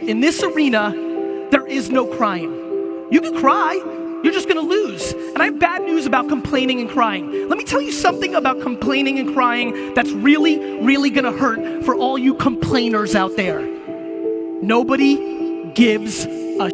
in this arena, there is no crying. You can cry, you're just gonna lose. And I have bad news about complaining and crying. Let me tell you something about complaining and crying that's really, really gonna hurt for all you complainers out there. Nobody gives a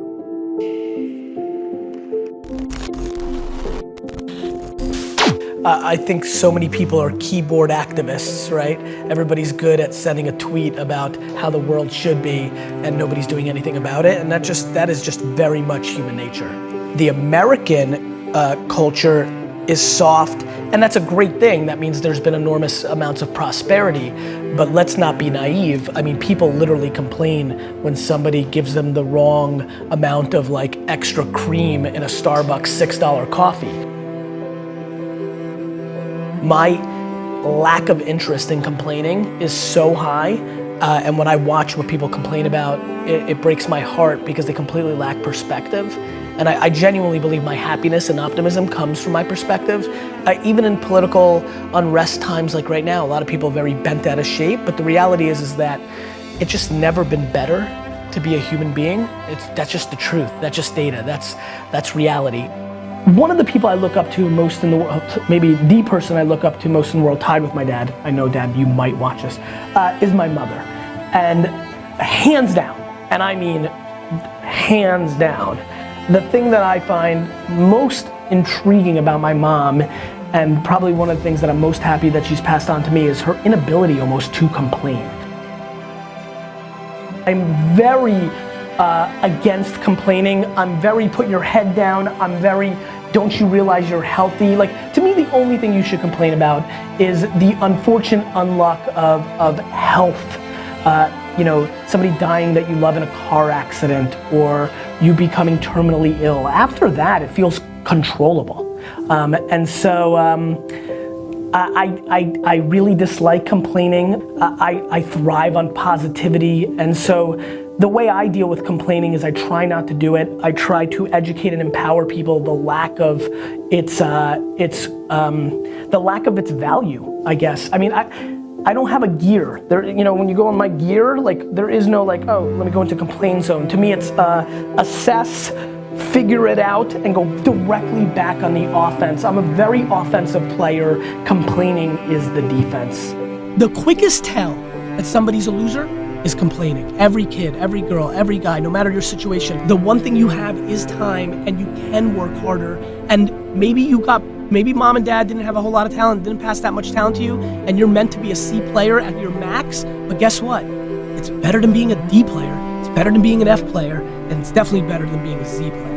I think so many people are keyboard activists, right? Everybody's good at sending a tweet about how the world should be and nobody's doing anything about it, and that is just very much human nature. The American culture is soft, and that's a great thing. That means there's been enormous amounts of prosperity, but let's not be naive. I mean, people literally complain when somebody gives them the wrong amount of like extra cream in a Starbucks $6 coffee. My lack of interest in complaining is so high, and when I watch what people complain about, it breaks my heart because they completely lack perspective. And I genuinely believe my happiness and optimism comes from my perspective. Even in political unrest times like right now, a lot of people are very bent out of shape, but the reality is that it's just never been better to be a human being. That's just the truth, that's just data, that's reality. One of the people I look up to most in the world, maybe the person I look up to most in the world, tied with my dad, I know Dad, you might watch this, is my mother. And hands down, and I mean hands down, the thing that I find most intriguing about my mom, and probably one of the things that I'm most happy that she's passed on to me, is her inability almost to complain. I'm very against complaining. I'm very put your head down. I'm very, don't you realize you're healthy? Like, to me, the only thing you should complain about is the unfortunate unluck of health. You know, somebody dying that you love in a car accident, or you becoming terminally ill. After that, it feels controllable. And so I really dislike complaining. I thrive on positivity, and so the way I deal with complaining is I try not to do it. I try to educate and empower people the lack of its value, I guess. I mean, I don't have a gear. There, you know, when you go on my gear, like there is no like, oh, let me go into complain zone. To me, it's assess, figure it out, and go directly back on the offense. I'm a very offensive player. Complaining is the defense. The quickest tell that somebody's a loser is complaining. Every kid, every girl, every guy, no matter your situation, the one thing you have is time, and you can work harder. And maybe mom and dad didn't have a whole lot of talent, didn't pass that much talent to you, and you're meant to be a C player at your max, but guess what? It's better than being a D player, it's better than being an F player, and it's definitely better than being a Z player.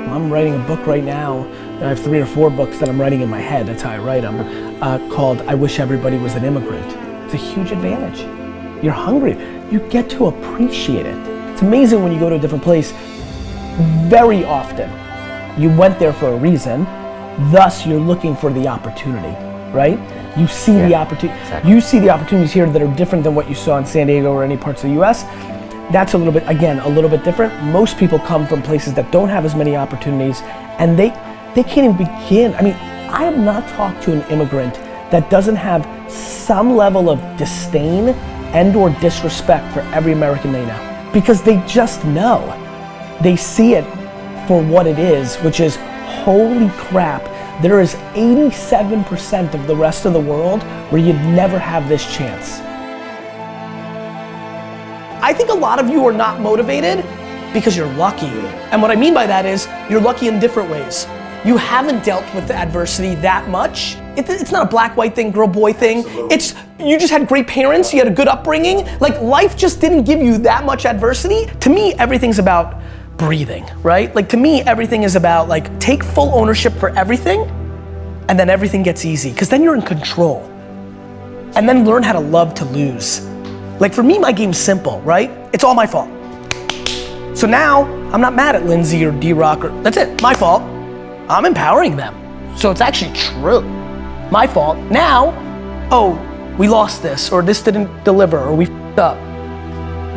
I'm writing a book right now. I have 3 or 4 books that I'm writing in my head, that's how I write them, called I Wish Everybody Was an Immigrant. It's a huge advantage. You're hungry. You get to appreciate it. It's amazing when you go to a different place. Very often, you went there for a reason, thus you're looking for the opportunity, right? You see the opportunity. Exactly. You see the opportunities here that are different than what you saw in San Diego or any parts of the US. That's a little bit, again, a little bit different. Most people come from places that don't have as many opportunities, and they can't even begin. I mean, I have not talked to an immigrant that doesn't have some level of disdain and or disrespect for every American they know. Because they just know. They see it for what it is, which is, holy crap, there is 87% of the rest of the world where you'd never have this chance. I think a lot of you are not motivated because you're lucky. And what I mean by that is, you're lucky in different ways. You haven't dealt with adversity that much. It's not a black-white thing, girl-boy thing. Absolutely. You just had great parents, you had a good upbringing. Like, life just didn't give you that much adversity. To me, everything's about breathing, right? Like, to me, everything is about like, take full ownership for everything, and then everything gets easy, because then you're in control. And then learn how to love to lose. Like, for me, my game's simple, right? It's all my fault. So now, I'm not mad at Lindsay or D-Rock, or that's it, my fault. I'm empowering them. So it's actually true. My fault. Now, oh, we lost this, or this didn't deliver, or we f***ed up.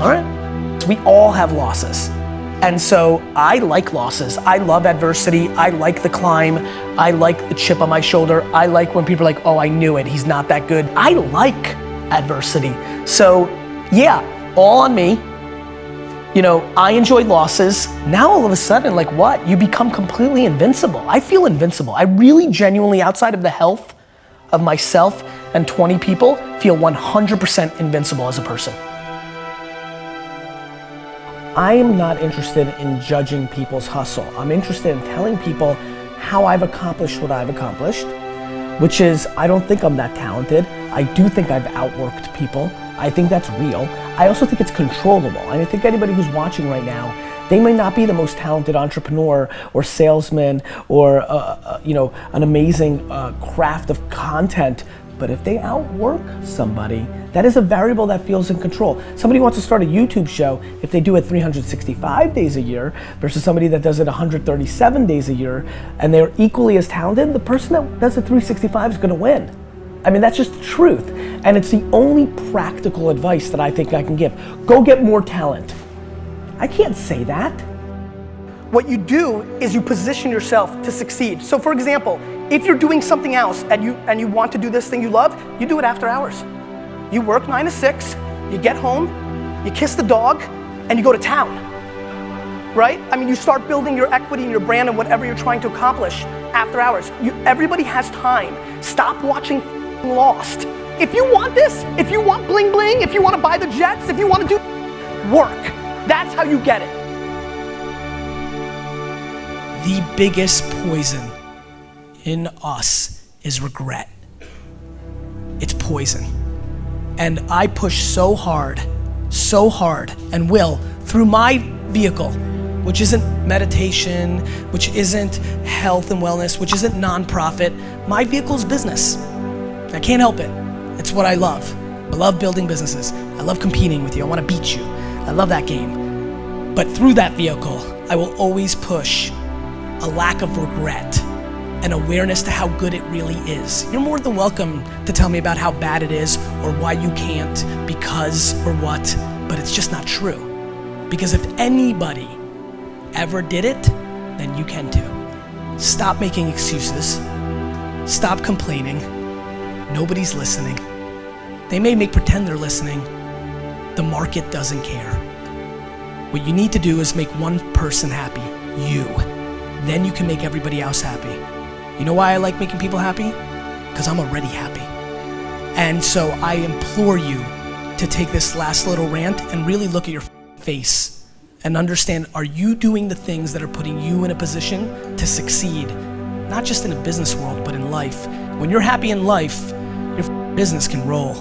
All right? So we all have losses. And so I like losses. I love adversity. I like the climb. I like the chip on my shoulder. I like when people are like, oh, I knew it, he's not that good. I like adversity. So Yeah, all on me. You know, I enjoy losses. Now all of a sudden, like what? You become completely invincible. I feel invincible. I really genuinely, outside of the health of myself and 20 people, feel 100% invincible as a person. I am not interested in judging people's hustle. I'm interested in telling people how I've accomplished what I've accomplished, which is, I don't think I'm that talented. I do think I've outworked people. I think that's real. I also think it's controllable. I think anybody who's watching right now, they may not be the most talented entrepreneur or salesman or you know, an amazing craft of content, but if they outwork somebody, that is a variable that feels in control. Somebody wants to start a YouTube show, if they do it 365 days a year versus somebody that does it 137 days a year, and they're equally as talented, the person that does it 365 is gonna win. I mean, that's just the truth. And it's the only practical advice that I think I can give. Go get more talent. I can't say that. What you do is you position yourself to succeed. So for example, if you're doing something else and you want to do this thing you love, you do it after hours. You work 9 to 6, you get home, you kiss the dog, and you go to town, right? I mean, you start building your equity and your brand and whatever you're trying to accomplish after hours. Everybody has time. Stop watching Lost. If you want this, if you want bling bling, if you want to buy the jets, if you want to do work, that's how you get it. The biggest poison in us is regret. It's poison. And I push so hard, and will, through my vehicle, which isn't meditation, which isn't health and wellness, which isn't nonprofit. My vehicle is business. I can't help it. It's what I love. I love building businesses. I love competing with you. I want to beat you. I love that game. But through that vehicle, I will always push a lack of regret and awareness to how good it really is. You're more than welcome to tell me about how bad it is or why you can't, because or what, but it's just not true. Because if anybody ever did it, then you can too. Stop making excuses. Stop complaining. Nobody's listening. They may pretend they're listening. The market doesn't care. What you need to do is make one person happy, you. Then you can make everybody else happy. You know why I like making people happy? Because I'm already happy. And so I implore you to take this last little rant and really look at your face and understand, are you doing the things that are putting you in a position to succeed? Not just in a business world, but in life. When you're happy in life, your business can roll.